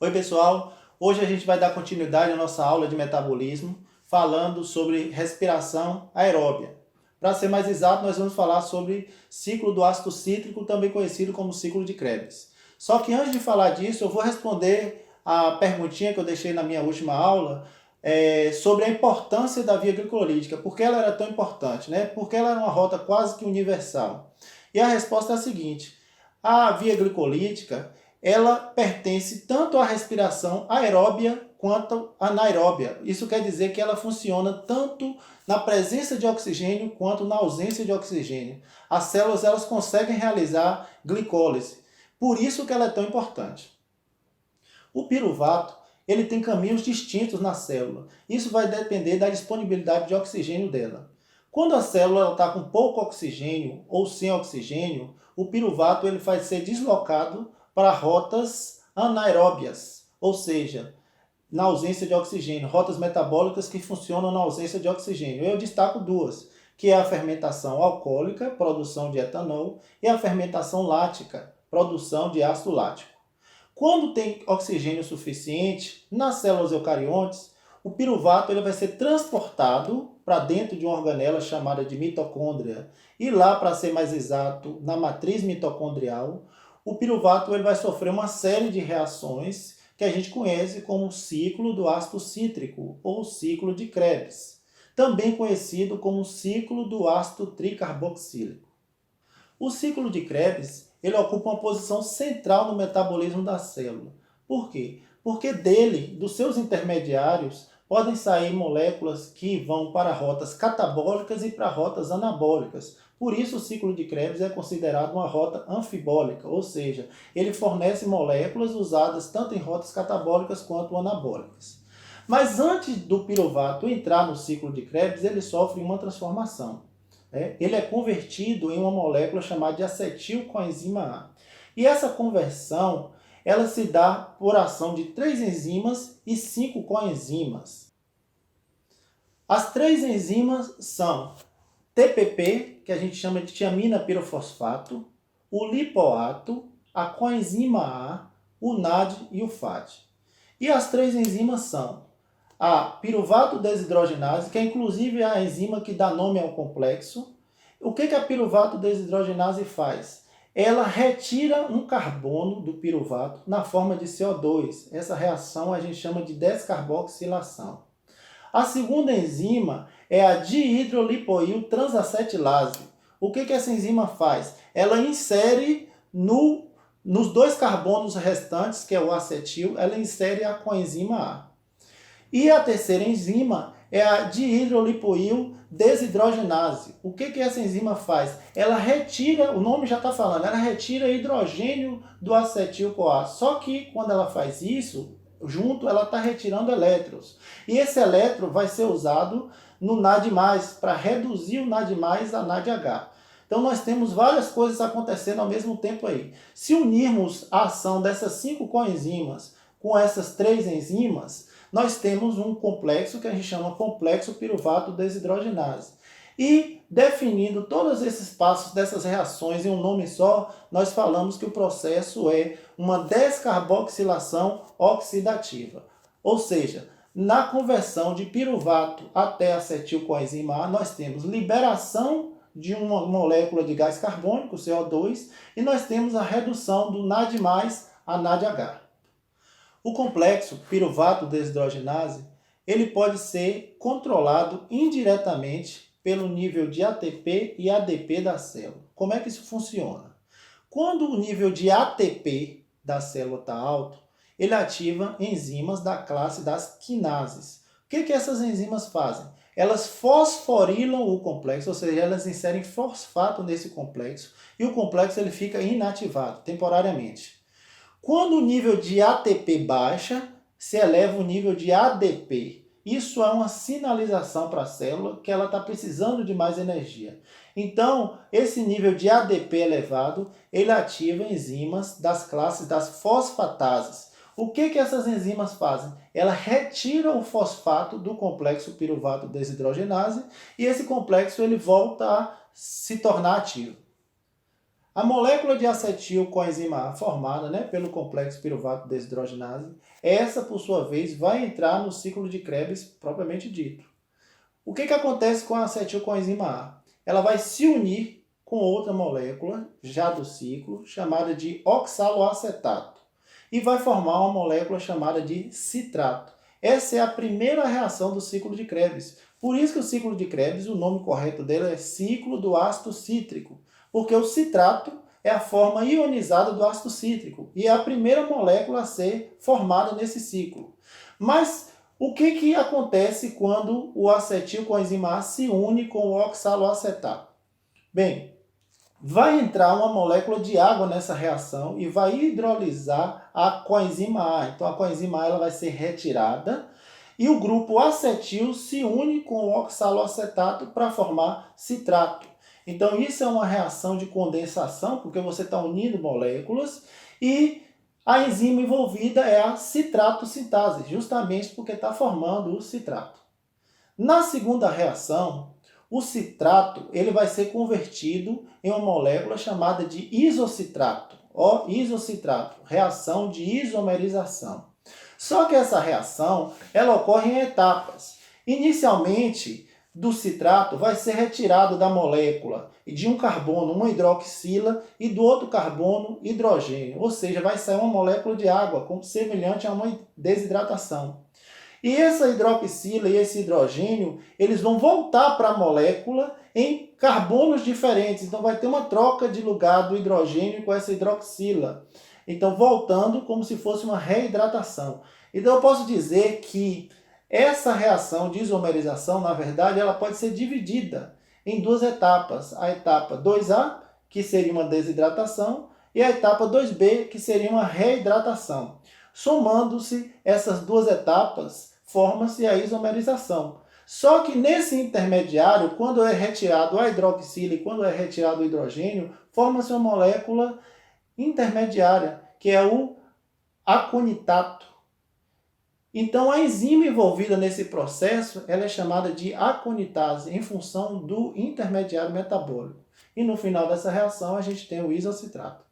Oi pessoal, hoje a gente vai dar continuidade à nossa aula de metabolismo falando sobre respiração aeróbia. Para ser mais exato, nós vamos falar sobre ciclo do ácido cítrico, também conhecido como ciclo de Krebs. Só que antes de falar disso, eu vou responder a perguntinha que eu deixei na minha última aula sobre a importância da via glicolítica. Por que ela era tão importante, né? Porque ela era uma rota quase que universal. E a resposta é a seguinte: a via glicolítica ela pertence tanto à respiração aeróbia quanto anaeróbia. Isso quer dizer que ela funciona tanto na presença de oxigênio quanto na ausência de oxigênio. As células elas conseguem realizar glicólise. Por isso que ela é tão importante. O piruvato ele tem caminhos distintos na célula. Isso vai depender da disponibilidade de oxigênio dela. Quando a célula está com pouco oxigênio ou sem oxigênio, o piruvato ele vai ser deslocado para rotas anaeróbias, ou seja, na ausência de oxigênio, rotas metabólicas que funcionam na ausência de oxigênio. Eu destaco duas, que é a fermentação alcoólica, produção de etanol, e a fermentação lática, produção de ácido lático. Quando tem oxigênio suficiente nas células eucariontes, o piruvato ele vai ser transportado para dentro de uma organela chamada de mitocôndria. E lá, para ser mais exato, na matriz mitocondrial, o piruvato ele vai sofrer uma série de reações que a gente conhece como ciclo do ácido cítrico ou ciclo de Krebs, também conhecido como ciclo do ácido tricarboxílico. O ciclo de Krebs ele ocupa uma posição central no metabolismo da célula. Por quê? Porque dele, dos seus intermediários, podem sair moléculas que vão para rotas catabólicas e para rotas anabólicas. Por isso o ciclo de Krebs é considerado uma rota anfibólica, ou seja, ele fornece moléculas usadas tanto em rotas catabólicas quanto anabólicas. Mas antes do piruvato entrar no ciclo de Krebs, ele sofre uma transformação. Ele é convertido em uma molécula chamada de acetilcoenzima A. E essa conversão ela se dá por ação de 3 enzimas e 5 coenzimas. As 3 enzimas são TPP, que a gente chama de tiamina pirofosfato, o lipoato, a coenzima A, o NAD e o FAD. E as 3 enzimas são a piruvato desidrogenase, que é inclusive a enzima que dá nome ao complexo. O que a piruvato desidrogenase faz? Ela retira um carbono do piruvato na forma de CO2. Essa reação a gente chama de descarboxilação. A segunda enzima é a dihidrolipoil transacetilase. O que essa enzima faz? Ela insere nos 2 carbonos restantes, que é o acetil, ela insere a coenzima A. E a terceira enzima é a dihidrolipoil desidrogenase. O que essa enzima faz? Ela retira, o nome já está falando, ela retira hidrogênio do acetil-CoA. Só que quando ela faz isso, junto ela está retirando elétrons. E esse elétron vai ser usado no NAD+, para reduzir o NAD+, a NADH. Então nós temos várias coisas acontecendo ao mesmo tempo aí. Se unirmos a ação dessas 5 coenzimas com essas 3 enzimas, nós temos um complexo que a gente chama complexo piruvato desidrogenase. E definindo todos esses passos dessas reações em um nome só, nós falamos que o processo é uma descarboxilação oxidativa. Ou seja, na conversão de piruvato até acetilcoenzima A, nós temos liberação de uma molécula de gás carbônico, CO2, e nós temos a redução do NAD+, a NADH. O complexo piruvato desidrogenase ele pode ser controlado indiretamente pelo nível de ATP e ADP da célula. Como é que isso funciona? Quando o nível de ATP da célula está alto, ele ativa enzimas da classe das quinases. O que essas enzimas fazem? Elas fosforilam o complexo, ou seja, elas inserem fosfato nesse complexo e o complexo ele fica inativado temporariamente. Quando o nível de ATP baixa, se eleva o nível de ADP. Isso é uma sinalização para a célula que ela está precisando de mais energia. Então, esse nível de ADP elevado, ele ativa enzimas das classes das fosfatases. O que essas enzimas fazem? Ela retira o fosfato do complexo piruvato desidrogenase e esse complexo ele volta a se tornar ativo. A molécula de acetil coenzima A formada, né, pelo complexo piruvato desidrogenase, essa, por sua vez, vai entrar no ciclo de Krebs propriamente dito. O que acontece com a acetilcoenzima A? Ela vai se unir com outra molécula, já do ciclo, chamada de oxaloacetato, e vai formar uma molécula chamada de citrato. Essa é a primeira reação do ciclo de Krebs. Por isso que o ciclo de Krebs, o nome correto dele é ciclo do ácido cítrico, porque o citrato é a forma ionizada do ácido cítrico e é a primeira molécula a ser formada nesse ciclo. Mas o que acontece quando o acetilcoenzima A se une com o oxaloacetato? Bem, vai entrar uma molécula de água nessa reação e vai hidrolisar a coenzima A. Então a coenzima A ela vai ser retirada e o grupo acetil se une com o oxaloacetato para formar citrato. Então isso é uma reação de condensação, porque você está unindo moléculas e a enzima envolvida é a citrato-sintase, justamente porque está formando o citrato. Na segunda reação, o citrato ele vai ser convertido em uma molécula chamada de isocitrato. Ó, isocitrato, reação de isomerização. Só que essa reação ela ocorre em etapas. Inicialmente, do citrato vai ser retirado da molécula de um carbono uma hidroxila e do outro carbono hidrogênio, ou seja, vai sair uma molécula de água, semelhante a uma desidratação. E essa hidroxila e esse hidrogênio, eles vão voltar para a molécula em carbonos diferentes, então vai ter uma troca de lugar do hidrogênio com essa hidroxila. Então, voltando como se fosse uma reidratação. Então, eu posso dizer que essa reação de isomerização, na verdade, ela pode ser dividida em duas etapas. A etapa 2A, que seria uma desidratação, e a etapa 2B, que seria uma reidratação. Somando-se essas duas etapas, forma-se a isomerização. Só que nesse intermediário, quando é retirado a hidroxila e quando é retirado o hidrogênio, forma-se uma molécula intermediária, que é o aconitato. Então, a enzima envolvida nesse processo ela é chamada de aconitase, em função do intermediário metabólico. E no final dessa reação, a gente tem o isocitrato.